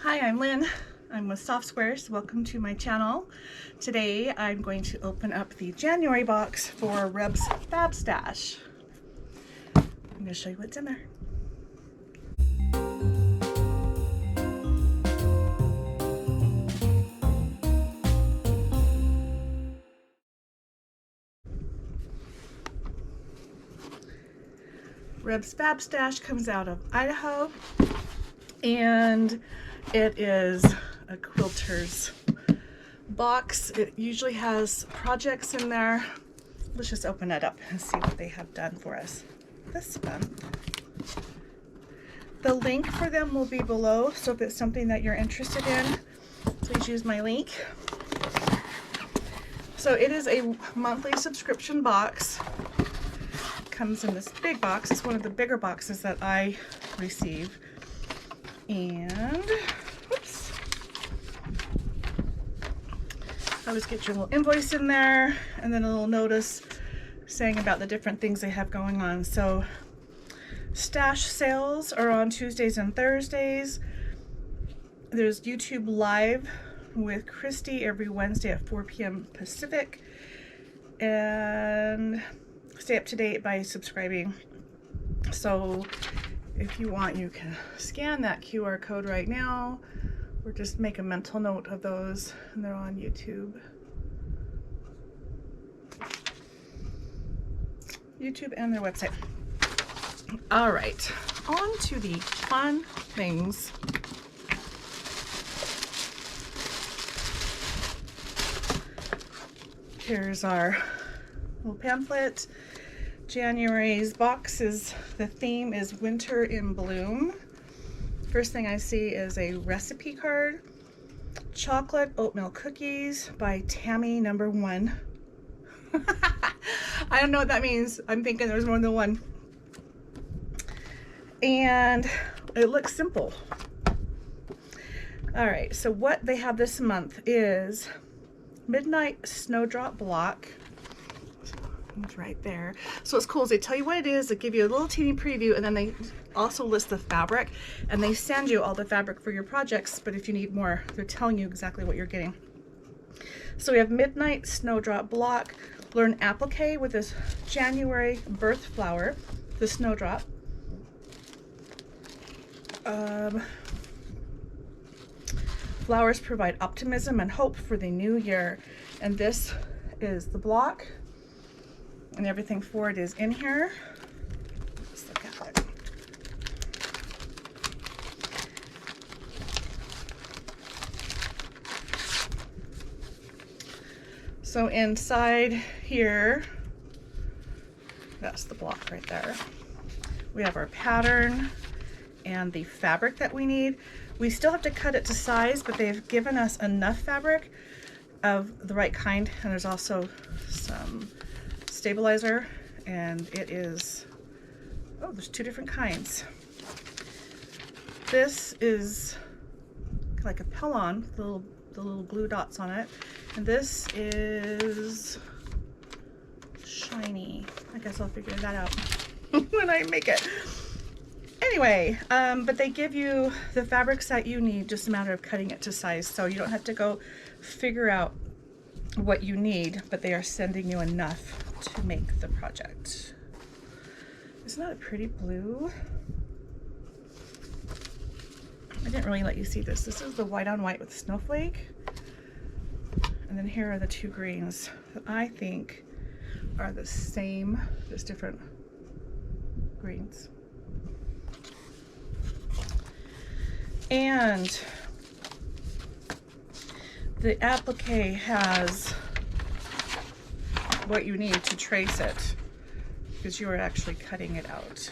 Hi, I'm Lynn. I'm with Soft Squares. Welcome to my channel. Today I'm going to open up the January box for RebsFabStash. I'm going to show you what's in there. RebsFabStash comes out of Idaho, and it is a quilter's box. It usually has projects in there. Let's just open it up and see what they have done for us this month. The link for them will be below, so if it's something that you're interested in, please use my link. So it is a monthly subscription box. It comes in this big box. It's one of the bigger boxes that I receive. And whoops, I always get your little invoice in there, and then a little notice saying about the different things they have going on. So stash sales are on Tuesdays and Thursdays. There's YouTube Live with Christy every Wednesday at 4 p.m. Pacific. And stay up to date by subscribing. So if you want, you can scan that QR code right now, or just make a mental note of those, and they're on YouTube. YouTube and their website. All right, on to the fun things. Here's our little pamphlet. January's box is, the theme is Winter in Bloom. First thing I see is a recipe card. Chocolate oatmeal cookies by Tammy #1. I don't know what that means. I'm thinking there's more than one. And it looks simple. All right, so what they have this month is Midnight Snowdrop Block. It's right there. So what's cool is they tell you what it is, they give you a little teeny preview, and then they also list the fabric, and they send you all the fabric for your projects, but if you need more, they're telling you exactly what you're getting. So we have Midnight Snowdrop Block. Learn applique with this January birth flower, the snowdrop. Flowers provide optimism and hope for the new year. And this is the block, and everything for it is in here. Let's look at it. So inside here, that's the block right there. We have our pattern and the fabric that we need. We still have to cut it to size, but they've given us enough fabric of the right kind, and there's also some stabilizer, and it is, oh, there's two different kinds. This is like a Pellon, the little glue dots on it, and this is shiny. I guess I'll figure that out when I make it. Anyway, but they give you the fabrics that you need, just a matter of cutting it to size, so you don't have to go figure out what you need, but they are sending you enough to make the project. Isn't that a pretty blue? I didn't really let you see this. This is the white on white with snowflake. And then here are the two greens that I think are the same, just different greens. And the applique has what you need to trace it, because you are actually cutting it out.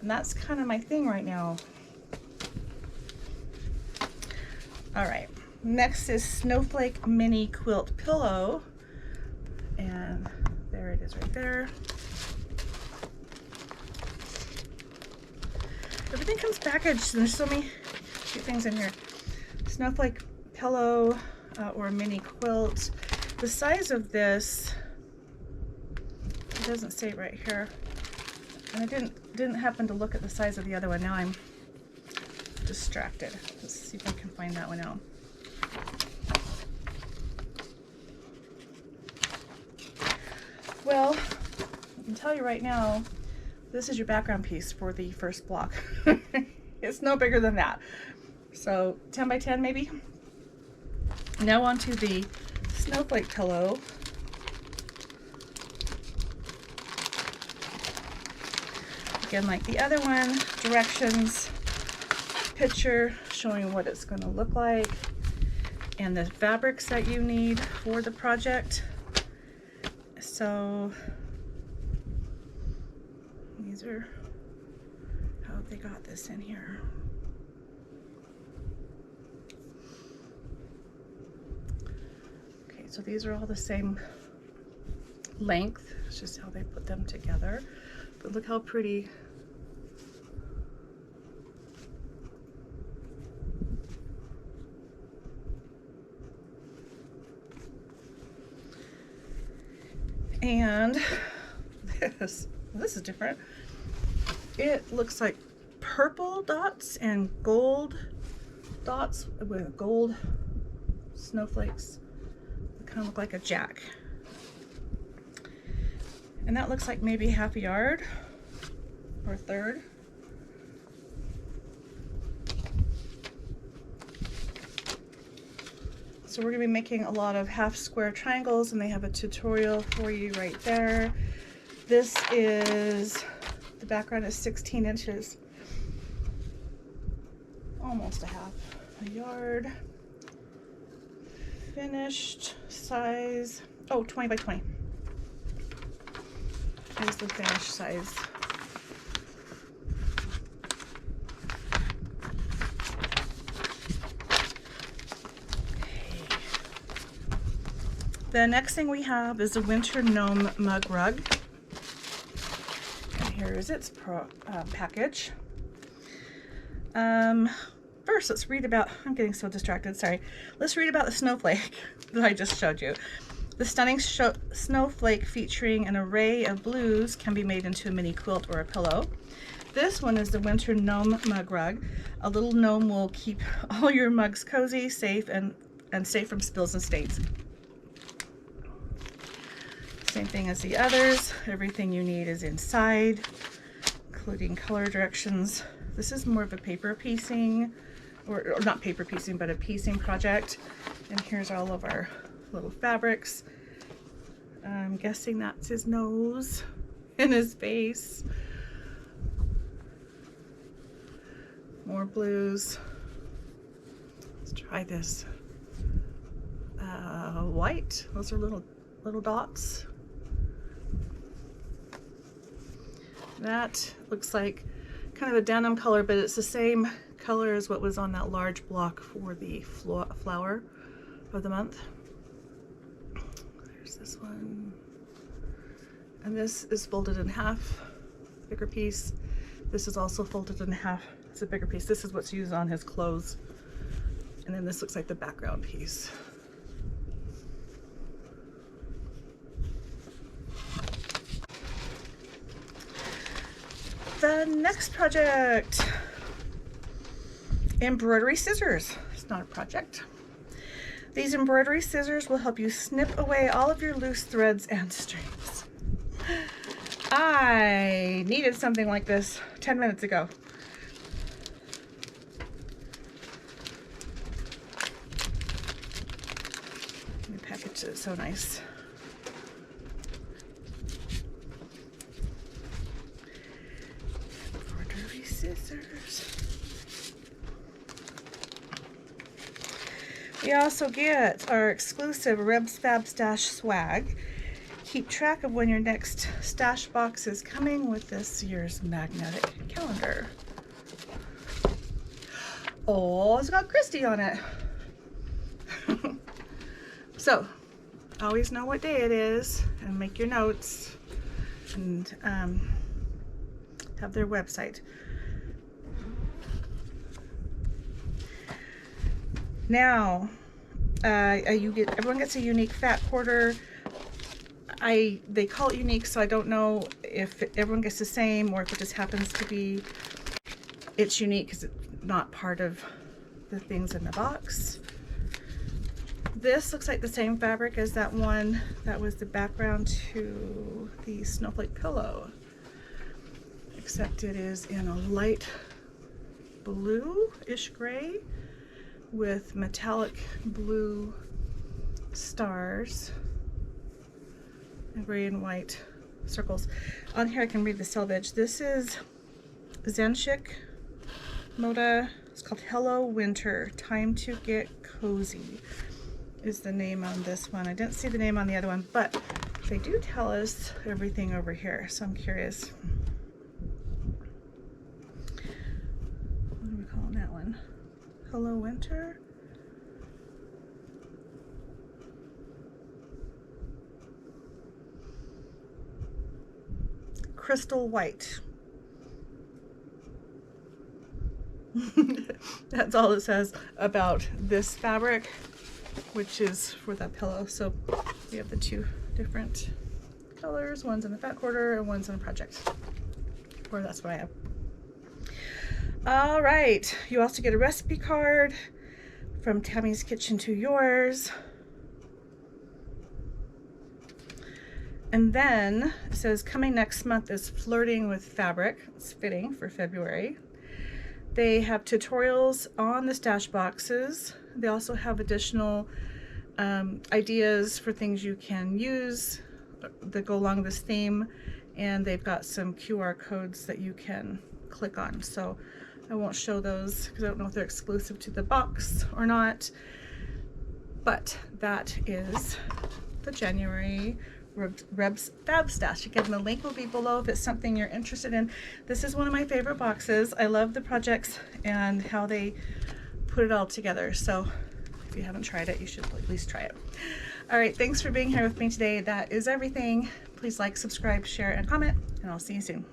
And that's kind of my thing right now. All right, next is Snowflake Mini Quilt Pillow. And there it is right there. Everything comes packaged, and there's so many cute things in here. Snowflake pillow or mini quilt. The size of this, it doesn't say right here, and I didn't happen to look at the size of the other one. Now I'm distracted. Let's see if I can find that one out. Well, I can tell you right now, this is your background piece for the first block. It's no bigger than that. So 10 by 10 maybe. Now onto the snowflake pillow. Again, like the other one, directions, picture showing what it's going to look like, and the fabrics that you need for the project. So these are how they got this in here. Okay, so these are all the same length. It's just how they put them together. But look how pretty. And this is different. It looks like purple dots and gold dots with gold snowflakes. They kind of look like a jack. And that looks like maybe half a yard or a third. So we're going to be making a lot of half square triangles, and they have a tutorial for you right there. This is, the background is 16 inches. Almost a yard. Finished size, oh, 20 by 20. Here's the finished size. The next thing we have is a winter gnome mug rug. And here is its package. First, let's read about, I'm getting so distracted, sorry. Let's read about the snowflake that I just showed you. The stunning snowflake featuring an array of blues can be made into a mini quilt or a pillow. This one is the winter gnome mug rug. A little gnome will keep all your mugs cozy, safe, and safe from spills and stains. Same thing as the others. Everything you need is inside, including color directions. This is more of a paper piecing, or not paper piecing, but a piecing project. And here's all of our little fabrics. I'm guessing that's his nose and his face. More blues. Let's try this. White. Those are little dots. That looks like kind of a denim color, but it's the same color as what was on that large block for the flower of the month. There's this one. And this is folded in half, bigger piece. This is also folded in half. It's a bigger piece. This is what's used on his clothes. And then this looks like the background piece. The next project, embroidery scissors. It's not a project. These embroidery scissors will help you snip away all of your loose threads and strings. I needed something like this 10 minutes ago. The package is so nice. Scissors. We also get our exclusive RebsFabStash swag. Keep track of when your next stash box is coming with this year's magnetic calendar. Oh, it's got Christy on it. So, always know what day it is and make your notes and have their website. Now, everyone gets a unique fat quarter. They call it unique, so I don't know if everyone gets the same or if it just happens to be, it's unique because not part of the things in the box. This looks like the same fabric as that one that was the background to the snowflake pillow, except it is in a light blue-ish gray with metallic blue stars and gray and white circles. On here I can read the selvage. This is Zenshik Moda. It's called Hello Winter, Time to Get Cozy is the name on this one. I didn't see the name on the other one, but they do tell us everything over here, so I'm curious. What are we calling that one? Hello Winter? Crystal White. That's all it says about this fabric, which is for that pillow. So we have the two different colors. One's in the fat quarter and one's in a project. Or that's what I have. All right. You also get a recipe card from Tammy's Kitchen to Yours. And then it says coming next month is Flirting with Fabric. It's fitting for February. They have tutorials on the stash boxes. They also have additional ideas for things you can use that go along this theme, and they've got some QR codes that you can click on. So I won't show those because I don't know if they're exclusive to the box or not, but that is the January RebsFabStash. Again, the link will be below if it's something you're interested in. This is one of my favorite boxes. I love the projects and how they put it all together. So if you haven't tried it, you should at least try it. All right, thanks for being here with me today. That is everything. Please like, subscribe, share, and comment, and I'll see you soon.